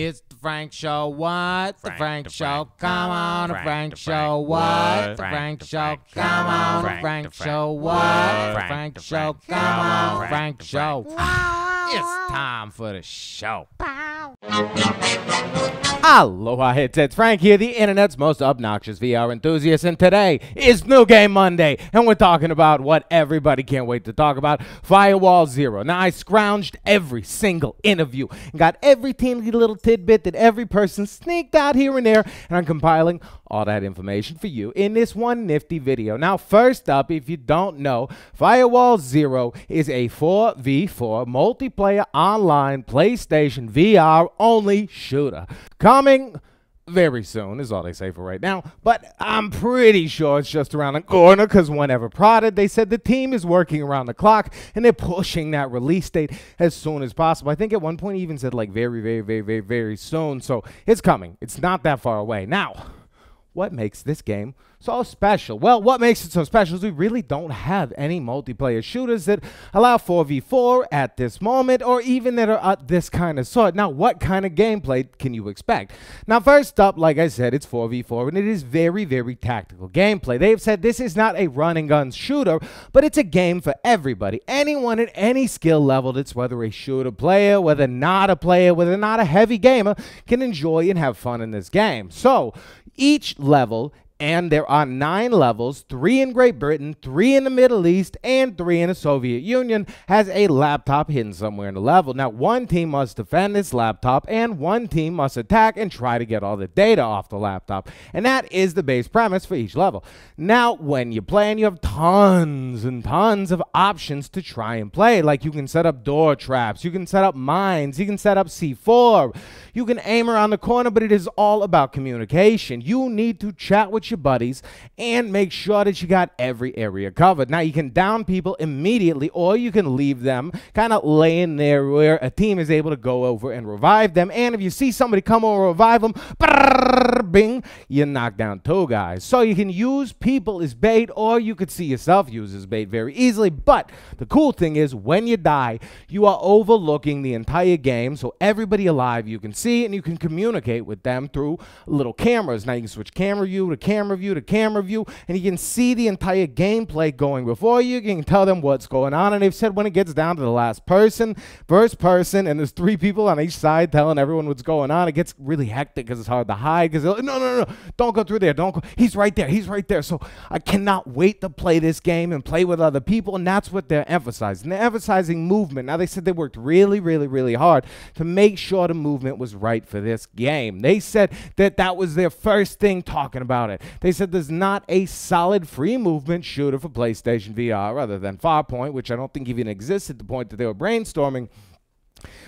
It's the Frank Show. What? The Frank Show. Frank. Come on, the Frank Show. What? The Frank Show. Come on, the Frank Show. What? The Frank Show. Come on, the Frank Show. It's time for the show. Aloha, it's Frank here, the internet's most obnoxious VR enthusiast, and today is New Game Monday, and we're talking about what everybody can't wait to talk about, Firewall Zero. Now, I scrounged every single interview and got every teeny little tidbit that every person sneaked out here and there, and I'm compiling all that information for you in this one nifty video. Now, first up, if you don't know, Firewall Zero is a 4v4 multiplayer online PlayStation VR only shooter. Coming very soon is all they say for right now, but I'm pretty sure it's just around the corner because whenever prodded, they said the team is working around the clock and they're pushing that release date as soon as possible. I think at one point he even said like very soon, so it's coming. It's not that far away. Now, what makes this game so special? Well, what makes it so special is we really don't have any multiplayer shooters that allow 4v4 at this moment, or even that are this kind of sort. Now, what kind of gameplay can you expect? Now, first up, like I said, it's 4v4, and it is very tactical gameplay. They've said this is not a run and gun shooter, but it's a game for everybody. Anyone at any skill level, that's whether a shooter player, whether not a player, whether not a heavy gamer, can enjoy and have fun in this game. So, each level, and there are 9 levels, 3 in Great Britain, 3 in the Middle East, and 3 in the Soviet Union, has a laptop hidden somewhere in the level. Now, one team must defend this laptop, and one team must attack and try to get all the data off the laptop. And that is the base premise for each level. Now, when you play, and you have tons and tons of options to try and play. Like, you can set up door traps, you can set up mines, you can set up C4, you can aim around the corner, but it is all about communication. You need to chat with your buddies and make sure that you got every area covered. Now, you can down people immediately, or you can leave them kind of laying there where a team is able to go over and revive them. And if you see somebody come over and revive them, brrr, bing, you knock down 2 guys. So you can use people as bait, or you could see yourself use as bait very easily. But the cool thing is, when you die, you are overlooking the entire game, so everybody alive you can see, and you can communicate with them through little cameras. Now, you can switch camera view to camera view to camera view, and you can see the entire gameplay going before you. You can tell them what's going on, and they've said when it gets down to the last person, first person, and there's 3 people on each side telling everyone what's going on, it gets really hectic because it's hard to hide, because like, no, don't go through there, don't go, he's right there. So I cannot wait to play this game and play with other people, and that's what they're emphasizing. They're emphasizing movement. Now, they said they worked really hard to make sure the movement was right for this game. They said that was their first thing talking about it. They said there's not a solid free movement shooter for PlayStation VR other than Farpoint, which I don't think even exists at the point that they were brainstorming.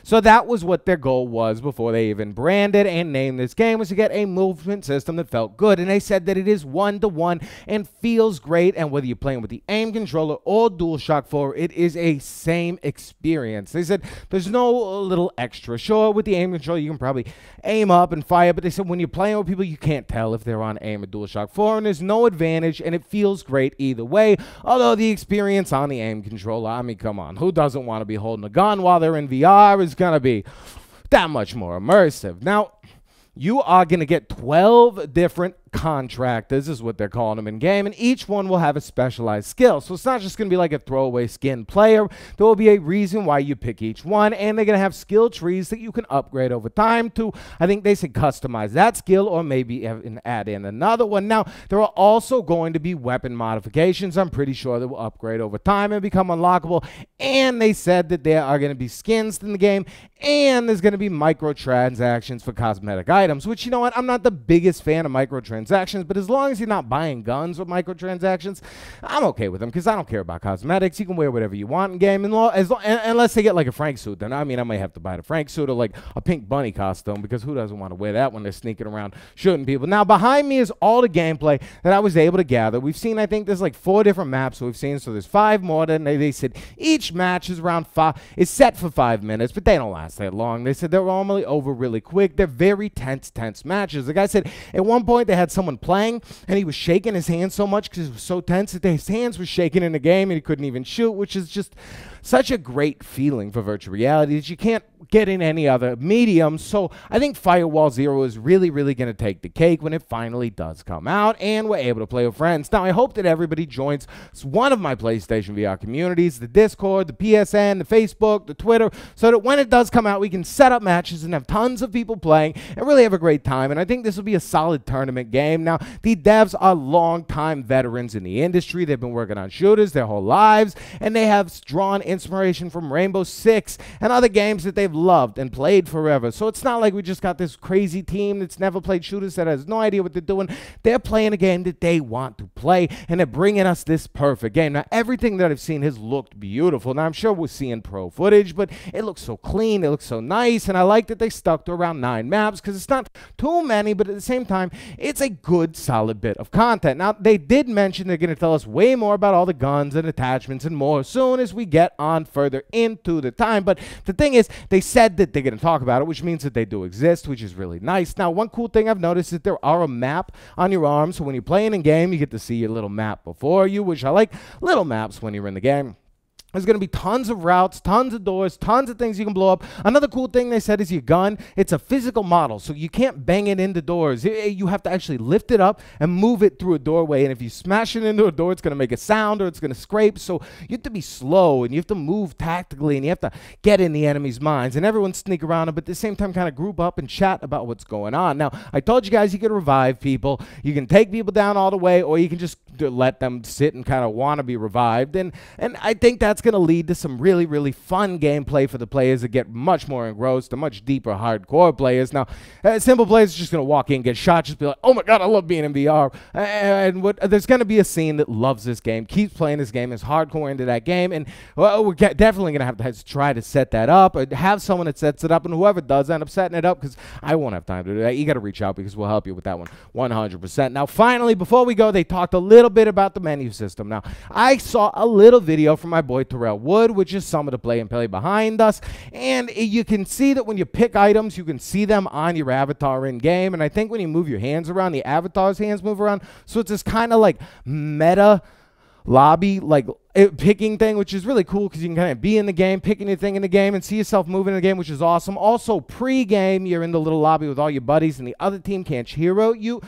So that was what their goal was before they even branded and named this game, was to get a movement system that felt good. And they said that it is one-to-one and feels great. And whether you're playing with the aim controller or DualShock 4, it is a same experience. They said there's no little extra. Sure, with the aim controller, you can probably aim up and fire. But they said when you're playing with people, you can't tell if they're on aim or DualShock 4. And there's no advantage, and it feels great either way. Although the experience on the aim controller, I mean, come on. Who doesn't want to be holding a gun while they're in VR? Is going to be that much more immersive. Now, you are going to get 12 different contractors, is what they're calling them in game, and each one will have a specialized skill. So it's not just going to be like a throwaway skin player. There will be a reason why you pick each one, and they're going to have skill trees that you can upgrade over time to, I think they said, customize that skill, or maybe add in another one. Now, there are also going to be weapon modifications, I'm pretty sure, that will upgrade over time and become unlockable. And they said that there are going to be skins in the game, and there's going to be microtransactions for cosmetic items, which, you know what, I'm not the biggest fan of microtransactions, but as long as you're not buying guns with microtransactions, I'm okay with them, because I don't care about cosmetics. You can wear whatever you want in game, unless they get like a Frank suit. Then I mean, I might have to buy the Frank suit, or like a pink bunny costume, because who doesn't want to wear that when they're sneaking around shooting people? Now, behind me is all the gameplay that I was able to gather. We've seen, I think there's like 4 different maps we've seen, so there's 5 more. Than they said each match is around 5, is set for 5 minutes, but they don't last that long. They said they're normally over really quick. They're very tense matches. The guy said at one point they had someone playing, and he was shaking his hands so much because it was so tense that his hands were shaking in the game, and he couldn't even shoot, which is just such a great feeling for virtual reality that you can't get in any other medium. So I think Firewall 0 is really, really going to take the cake when it finally does come out and we're able to play with friends. Now, I hope that everybody joins one of my PlayStation VR communities, the Discord, the PSN, the Facebook, the Twitter, so that when it does come out, we can set up matches and have tons of people playing and really have a great time. And I think this will be a solid tournament game. Now, the devs are long-time veterans in the industry. They've been working on shooters their whole lives, and they have drawn inspiration from Rainbow Six and other games that they've loved and played forever. So it's not like we just got this crazy team that's never played shooters that has no idea what they're doing. They're playing a game that they want to play, and they're bringing us this perfect game. Now, everything that I've seen has looked beautiful. Now, I'm sure we're seeing pro footage, but it looks so clean, it looks so nice, and I like that they stuck to around 9 maps because it's not too many, but at the same time, it's a good, solid bit of content. Now, they did mention they're going to tell us way more about all the guns and attachments and more as soon as we get on further into the time, but the thing is, they said that they're going to talk about it, which means that they do exist, which is really nice. Now, one cool thing I've noticed is that there are a map on your arm, so when you're playing in game, you get to see your little map before you, which I like little maps when you're in the game. There's going to be tons of routes, tons of doors, tons of things you can blow up. Another cool thing they said is your gun, it's a physical model, so you can't bang it into doors. You have to actually lift it up and move it through a doorway, and if you smash it into a door, it's going to make a sound or it's going to scrape, so you have to be slow, and you have to move tactically, and you have to get in the enemy's minds, and everyone sneak around them, but at the same time kind of group up and chat about what's going on. Now, I told you guys you can revive people. You can take people down all the way, or you can just let them sit and kind of want to be revived, and I think that's going to lead to some really, really fun gameplay for the players that get much more engrossed, the much deeper hardcore players. Now, simple players are just going to walk in, get shot, just be like, oh my god, I love being in VR. And there's going to be a scene that loves this game, keeps playing this game, is hardcore into that game, and well, we're definitely going to have to try to set that up, or have someone that sets it up, and whoever does end up setting it up, because I won't have time to do that. You got to reach out because we'll help you with that one 100%. Now, finally, before we go, they talked a little bit about the menu system. Now, I saw a little video from my boy Terrell Wood, which is some of the play and play behind us, and you can see that when you pick items, you can see them on your avatar in game, and I think when you move your hands around, the avatar's hands move around, so it's this kind of like meta lobby, like picking thing, which is really cool because you can kind of be in the game, picking your thing in the game, and see yourself moving in the game, which is awesome. Also, pre-game, you're in the little lobby with all your buddies, and the other team can't hear you.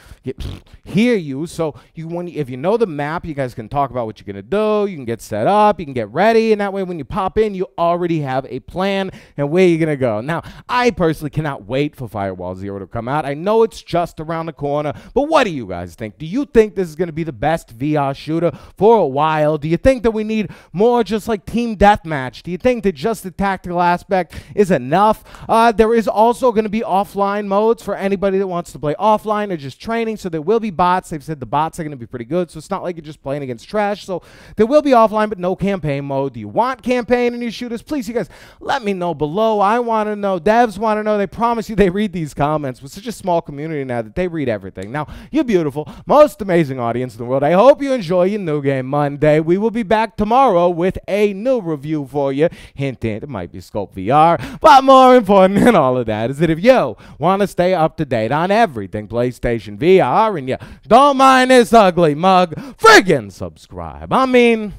So if you know the map, you guys can talk about what you're gonna do. You can get set up, you can get ready, and that way, when you pop in, you already have a plan and where you're gonna go. Now, I personally cannot wait for Firewall 0 to come out. I know it's just around the corner, but what do you guys think? Do you think this is gonna be the best VR shooter for a while? Do you think that we need more just like team deathmatch? Do you think that just the tactical aspect is enough? There is also going to be offline modes for anybody that wants to play offline or just training, so there will be bots. They've said the bots are going to be pretty good, so it's not like you're just playing against trash. So there will be offline, but no campaign mode. Do you want campaign in your shooters? Please, you guys, let me know below. I want to know. Devs want to know. They promise you they read these comments. We're such a small community now that they read everything. Now, you're beautiful. Most amazing audience in the world. I hope you enjoy your New Game Monday. We will be back tomorrow with a new review for you. Hint, hint, it might be Scope VR, but more important than all of that is that if you want to stay up to date on everything PlayStation VR and you don't mind this ugly mug, friggin' subscribe. I mean,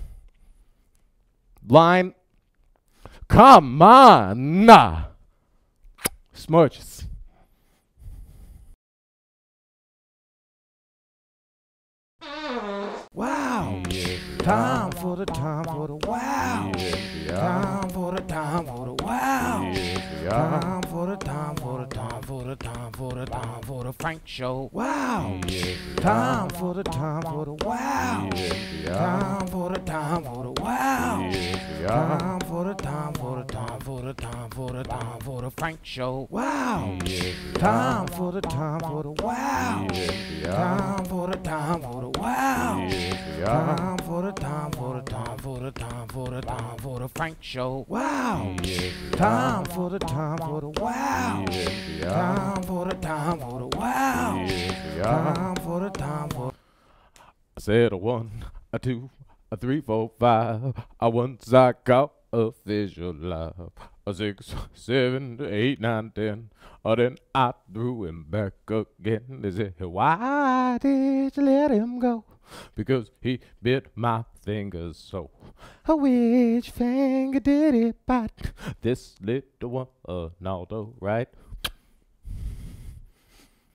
line, come on, smudges. Wow. Time for the wow. Time for the wow. Time for the Frank Show. Wow. Time for the wow. Time for the wow. Time for the Frank Show. Wow. Time for the wow. Time for the wow. Time for the Frank Show. Wow. Time for the wow. Time for the wow. Time for I said a 1, a 2, a 3, 4, 5. I once I caught a fish alive. A 6, 7, 8, 9, 10. Then I threw him back again. They said, why did you let him go? because he bit my fingers so. Which finger did it bite? This little one, Naldo, right?